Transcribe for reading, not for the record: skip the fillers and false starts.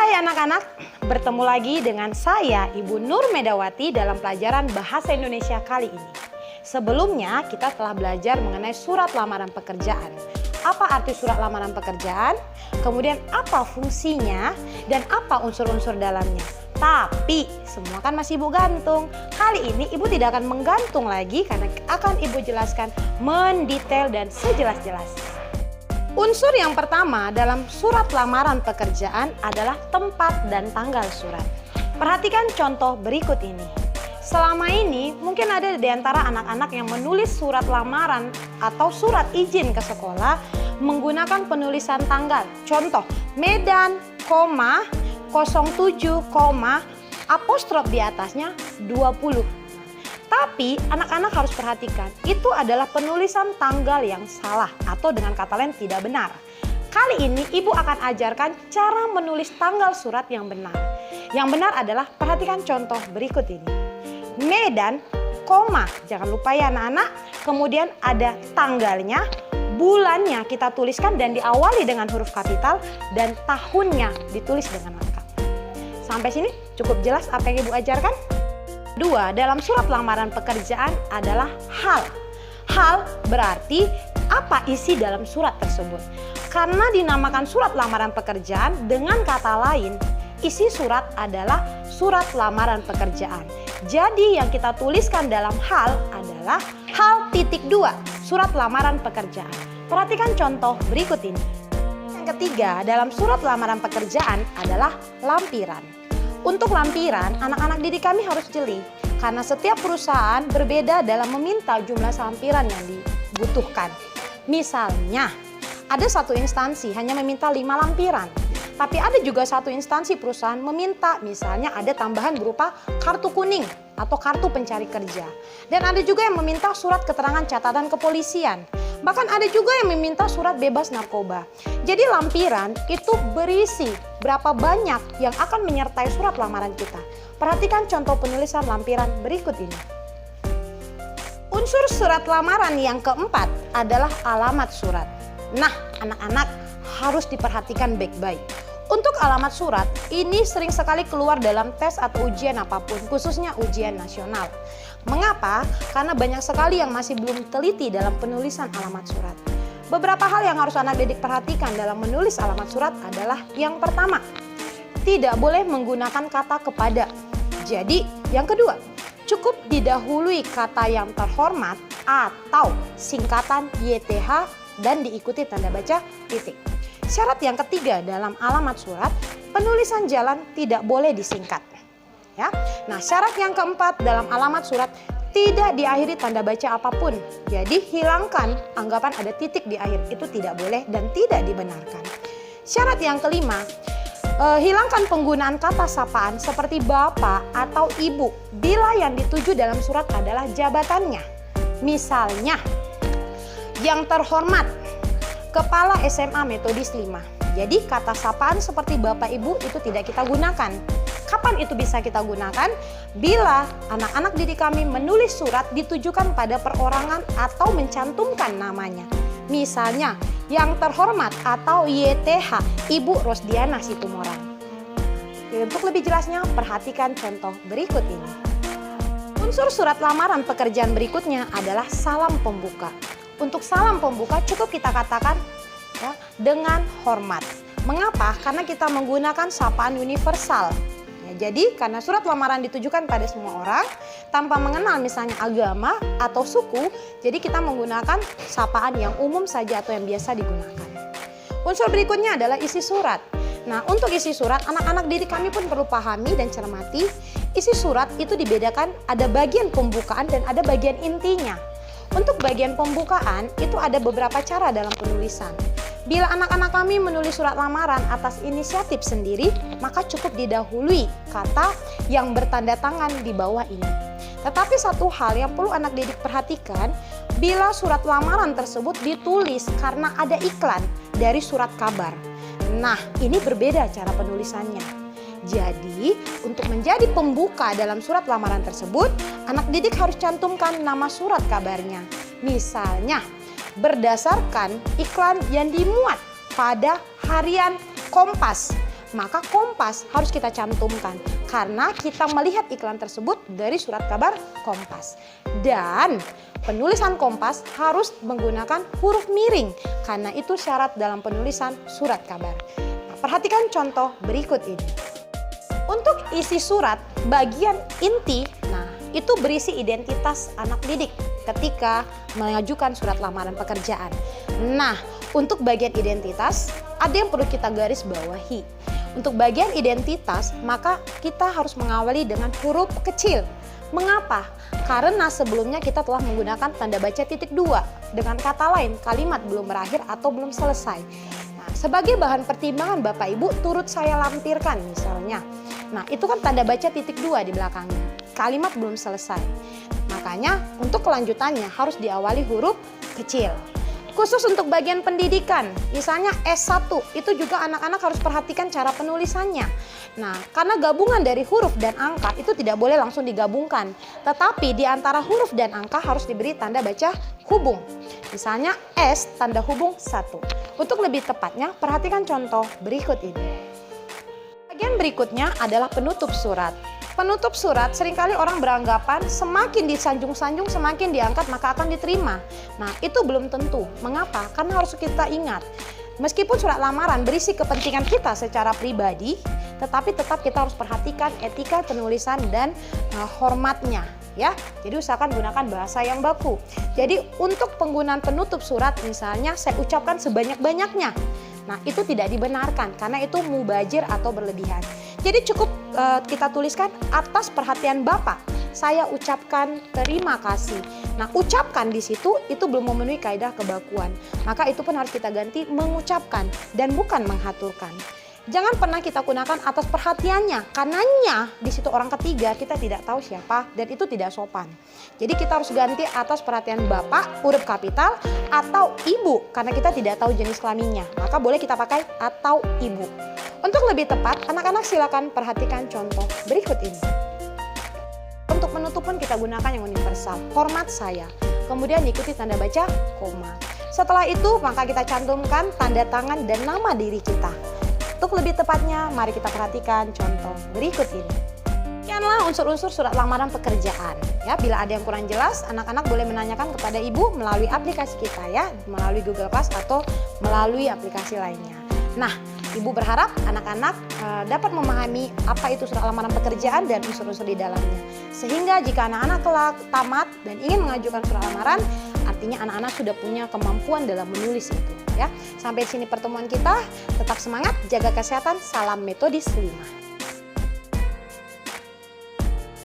Hai anak-anak, bertemu lagi dengan saya Ibu Nur Medawati dalam pelajaran Bahasa Indonesia kali ini. Sebelumnya kita telah belajar mengenai surat lamaran pekerjaan. Apa arti surat lamaran pekerjaan? Kemudian apa fungsinya dan apa unsur-unsur dalamnya? Tapi semua kan masih Ibu gantung. Kali ini Ibu tidak akan menggantung lagi karena akan Ibu jelaskan mendetail dan sejelas-jelasnya. Unsur yang pertama dalam surat lamaran pekerjaan adalah tempat dan tanggal surat. Perhatikan contoh berikut ini. Selama ini mungkin ada di antara anak-anak yang menulis surat lamaran atau surat izin ke sekolah menggunakan penulisan tanggal. Contoh, Medan, 07, apostrof di atasnya 20. Tapi anak-anak harus perhatikan, itu adalah penulisan tanggal yang salah atau dengan kata lain tidak benar. Kali ini Ibu akan ajarkan cara menulis tanggal surat yang benar. Yang benar adalah perhatikan contoh berikut ini. Medan, jangan lupa ya anak-anak, kemudian ada tanggalnya, bulannya kita tuliskan dan diawali dengan huruf kapital dan tahunnya ditulis dengan lengkap. Sampai sini cukup jelas apa yang Ibu ajarkan? Dua, dalam surat lamaran pekerjaan adalah hal. Hal berarti apa isi dalam surat tersebut. Karena dinamakan surat lamaran pekerjaan, dengan kata lain, isi surat adalah surat lamaran pekerjaan. Jadi yang kita tuliskan dalam hal adalah hal titik 2, surat lamaran pekerjaan. Perhatikan contoh berikut ini. Yang ketiga, dalam surat lamaran pekerjaan adalah lampiran. Untuk lampiran, anak-anak didik kami harus jeli karena setiap perusahaan berbeda dalam meminta jumlah lampiran yang dibutuhkan. Misalnya, ada satu instansi hanya meminta 5 lampiran, tapi ada juga satu instansi perusahaan meminta misalnya ada tambahan berupa kartu kuning atau kartu pencari kerja. Dan ada juga yang meminta surat keterangan catatan kepolisian. Bahkan ada juga yang meminta surat bebas narkoba. Jadi lampiran itu berisi berapa banyak yang akan menyertai surat lamaran kita. Perhatikan contoh penulisan lampiran berikut ini. Unsur surat lamaran yang keempat adalah alamat surat. Nah, anak-anak harus diperhatikan baik-baik. Untuk alamat surat, ini sering sekali keluar dalam tes atau ujian apapun, khususnya ujian nasional. Mengapa? Karena banyak sekali yang masih belum teliti dalam penulisan alamat surat. Beberapa hal yang harus anak didik perhatikan dalam menulis alamat surat adalah yang pertama, tidak boleh menggunakan kata kepada. Jadi, yang kedua, cukup didahului kata yang terhormat atau singkatan YTH dan diikuti tanda baca titik. Syarat yang ketiga dalam alamat surat, penulisan jalan tidak boleh disingkat. Ya. Nah, syarat yang keempat dalam alamat surat tidak diakhiri tanda baca apapun. Jadi hilangkan anggapan ada titik di akhir, itu tidak boleh dan tidak dibenarkan. Syarat yang kelima, hilangkan penggunaan kata sapaan seperti bapak atau ibu bila yang dituju dalam surat adalah jabatannya. Misalnya, yang terhormat, Kepala SMA Metodis 5. Jadi kata sapaan seperti bapak ibu itu tidak kita gunakan. Kapan itu bisa kita gunakan? Bila anak-anak didik kami menulis surat ditujukan pada perorangan atau mencantumkan namanya. Misalnya, yang terhormat atau YTH, Ibu Rosdiana Situmorang. Untuk lebih jelasnya, perhatikan contoh berikut ini. Unsur surat lamaran pekerjaan berikutnya adalah salam pembuka. Untuk salam pembuka cukup kita katakan ya, dengan hormat. Mengapa? Karena kita menggunakan sapaan universal. Ya, jadi karena surat lamaran ditujukan pada semua orang tanpa mengenal misalnya agama atau suku, jadi kita menggunakan sapaan yang umum saja atau yang biasa digunakan. Unsur berikutnya adalah isi surat. Nah, untuk isi surat anak-anak didik kami pun perlu pahami dan cermati. Isi surat itu dibedakan ada bagian pembukaan dan ada bagian intinya. Untuk bagian pembukaan itu ada beberapa cara dalam penulisan. Bila anak-anak kami menulis surat lamaran atas inisiatif sendiri, maka cukup didahului kata yang bertanda tangan di bawah ini. Tetapi satu hal yang perlu anak didik perhatikan, bila surat lamaran tersebut ditulis karena ada iklan dari surat kabar. Nah, ini berbeda cara penulisannya. Jadi, untuk menjadi pembuka dalam surat lamaran tersebut, anak didik harus cantumkan nama surat kabarnya. Misalnya, berdasarkan iklan yang dimuat pada harian Kompas maka Kompas harus kita cantumkan karena kita melihat iklan tersebut dari surat kabar Kompas. Dan penulisan Kompas harus menggunakan huruf miring karena itu syarat dalam penulisan surat kabar. Nah, perhatikan contoh berikut ini. Untuk isi surat bagian inti, nah itu berisi identitas anak didik ketika mengajukan surat lamaran pekerjaan. Nah, untuk bagian identitas ada yang perlu kita garis bawahi. Untuk bagian identitas, maka kita harus mengawali dengan huruf kecil. Mengapa? Karena sebelumnya kita telah menggunakan tanda baca titik 2. Dengan kata lain, kalimat belum berakhir atau belum selesai. Nah, sebagai bahan pertimbangan Bapak Ibu, turut saya lampirkan misalnya. Nah, itu kan tanda baca titik 2 di belakangnya. Kalimat belum selesai. Makanya untuk kelanjutannya harus diawali huruf kecil. Khusus untuk bagian pendidikan, misalnya S1, itu juga anak-anak harus perhatikan cara penulisannya. Nah, karena gabungan dari huruf dan angka itu tidak boleh langsung digabungkan. Tetapi di antara huruf dan angka harus diberi tanda baca hubung. Misalnya S tanda hubung 1. Untuk lebih tepatnya, perhatikan contoh berikut ini. Bagian berikutnya adalah penutup surat. Penutup surat seringkali orang beranggapan semakin disanjung-sanjung semakin diangkat maka akan diterima. Nah, itu belum tentu. Mengapa? Karena harus kita ingat, meskipun surat lamaran berisi kepentingan kita secara pribadi, tetapi tetap kita harus perhatikan etika penulisan dan hormatnya. Ya, jadi usahakan gunakan bahasa yang baku. Jadi untuk penggunaan penutup surat misalnya saya ucapkan sebanyak-banyaknya. Nah, itu tidak dibenarkan karena itu mubazir atau berlebihan. Jadi cukup kita tuliskan atas perhatian Bapak, saya ucapkan terima kasih. Nah, ucapkan di situ itu belum memenuhi kaidah kebakuan. Maka itu pun harus kita ganti mengucapkan dan bukan menghaturkan. Jangan pernah kita gunakan atas perhatiannya, karenanya di situ orang ketiga kita tidak tahu siapa dan itu tidak sopan. Jadi kita harus ganti atas perhatian Bapak, huruf kapital atau Ibu karena kita tidak tahu jenis kelaminnya. Maka boleh kita pakai atau Ibu. Untuk lebih tepat, anak-anak silakan perhatikan contoh berikut ini. Untuk penutup pun kita gunakan yang universal, hormat saya. Kemudian diikuti tanda baca koma. Setelah itu maka kita cantumkan tanda tangan dan nama diri kita. Untuk lebih tepatnya, mari kita perhatikan contoh berikut ini. Sekianlah unsur-unsur surat lamaran pekerjaan. Ya, bila ada yang kurang jelas, anak-anak boleh menanyakan kepada Ibu melalui aplikasi kita ya, melalui Google Class atau melalui aplikasi lainnya. Nah, Ibu berharap anak-anak dapat memahami apa itu surat lamaran pekerjaan dan unsur-unsur di dalamnya. Sehingga jika anak-anak kelak tamat dan ingin mengajukan surat lamaran, artinya anak-anak sudah punya kemampuan dalam menulis itu. Ya, sampai sini pertemuan kita. Tetap semangat, jaga kesehatan, salam metodis 5.